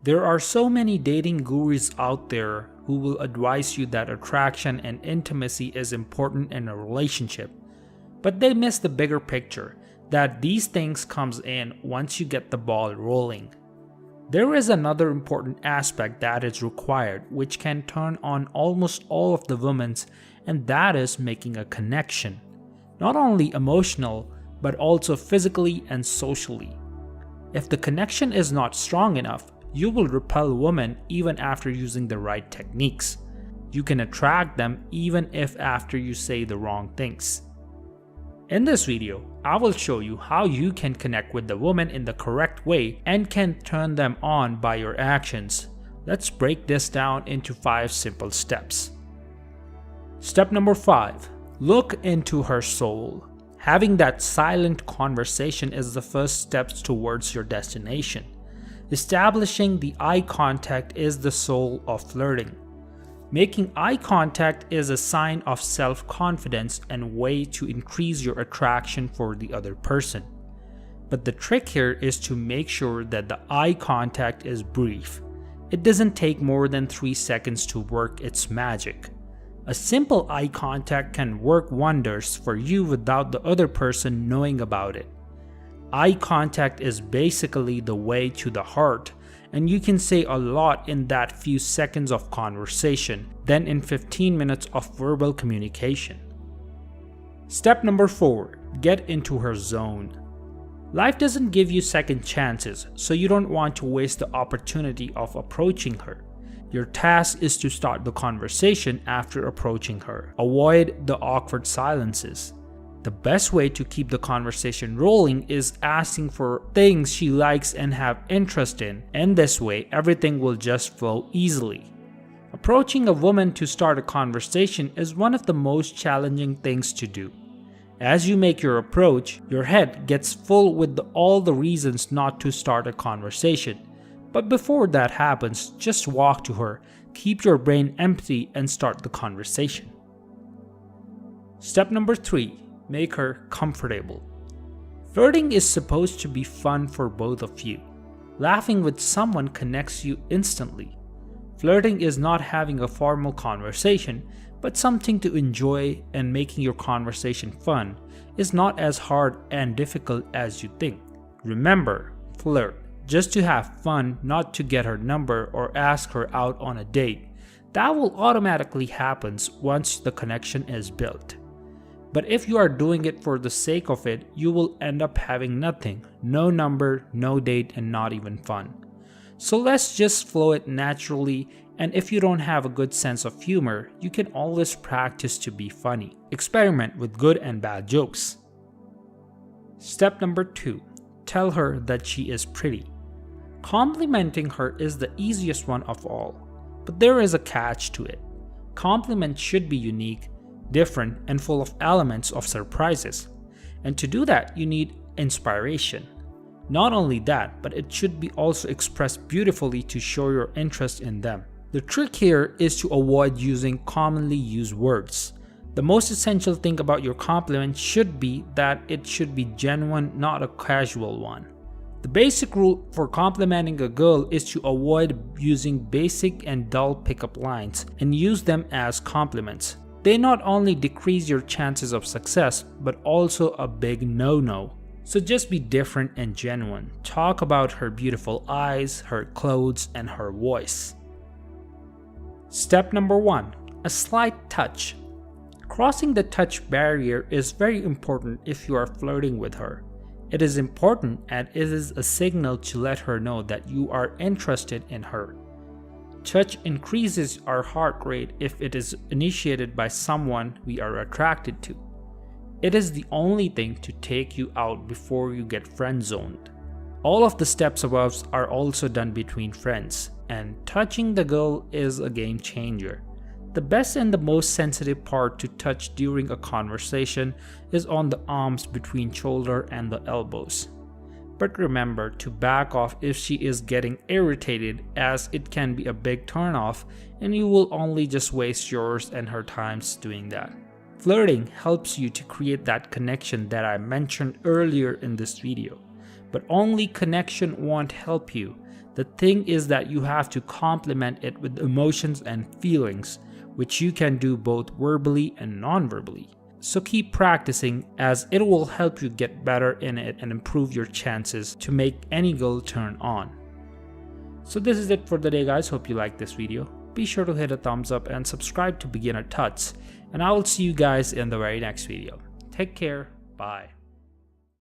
There are so many dating gurus out there who will advise you that attraction and intimacy is important in a relationship, but they miss the bigger picture that these things comes in once you get the ball rolling. There is another important aspect that is required which can turn on almost all of the women, and that is making a connection, not only emotional but also physically and socially. If the connection is not strong enough, you will repel women even after using the right techniques. You can attract them even if after you say the wrong things. In this video, I will show you how you can connect with the woman in the correct way and can turn them on by your actions. Let's break this down into 5 simple steps. Step number 5. Look into her soul. Having that silent conversation is the first step towards your destination. Establishing the eye contact is the soul of flirting. Making eye contact is a sign of self-confidence and way to increase your attraction for the other person. But the trick here is to make sure that the eye contact is brief. It doesn't take more than 3 seconds to work its magic. A simple eye contact can work wonders for you without the other person knowing about it. Eye contact is basically the way to the heart, and you can say a lot in that few seconds of conversation than in 15 minutes of verbal communication. Step number 4. Get into her zone. Life doesn't give you second chances, so you don't want to waste the opportunity of approaching her. Your task is to start the conversation after approaching her. Avoid the awkward silences. The best way to keep the conversation rolling is asking for things she likes and have interest in, and this way everything will just flow easily. Approaching a woman to start a conversation is one of the most challenging things to do. As you make your approach, your head gets full with all the reasons not to start a conversation. But before that happens, just walk to her, keep your brain empty and start the conversation. Step number 3. Make her comfortable. Flirting is supposed to be fun for both of you. Laughing with someone connects you instantly. Flirting is not having a formal conversation, but something to enjoy, and making your conversation fun is not as hard and difficult as you think. Remember, flirt just to have fun, not to get her number or ask her out on a date. That will automatically happen once the connection is built. But if you are doing it for the sake of it, you will end up having nothing, no number, no date, and not even fun. So let's just flow it naturally, and if you don't have a good sense of humor, you can always practice to be funny. Experiment with good and bad jokes. Step number 2. Tell her that she is pretty. Complimenting her is the easiest one of all, but there is a catch to it. Compliments should be unique, different, and full of elements of surprises. And to do that, you need inspiration. Not only that, but it should be also expressed beautifully to show your interest in them. The trick here is to avoid using commonly used words. The most essential thing about your compliment should be that it should be genuine, not a casual one. The basic rule for complimenting a girl is to avoid using basic and dull pickup lines and use them as compliments. They not only decrease your chances of success, but also a big no-no. So just be different and genuine. Talk about her beautiful eyes, her clothes, and her voice. Step number 1. A slight touch. Crossing the touch barrier is very important if you are flirting with her. It is important, and it is a signal to let her know that you are interested in her. Touch increases our heart rate if it is initiated by someone we are attracted to. It is the only thing to take you out before you get friend-zoned. All of the steps above are also done between friends, and touching the girl is a game changer. The best and the most sensitive part to touch during a conversation is on the arms between shoulder and the elbows. But remember to back off if she is getting irritated, as it can be a big turnoff and you will only just waste yours and her times doing that. Flirting helps you to create that connection that I mentioned earlier in this video. But only connection won't help you. The thing is that you have to complement it with emotions and feelings, which you can do both verbally and non-verbally. So keep practicing, as it will help you get better in it and improve your chances to make any goal turn on. So this is it for the day, guys. Hope you liked this video. Be sure to hit a thumbs up and subscribe to Beginner Tuts, and I will see you guys in the very next video. Take care. Bye.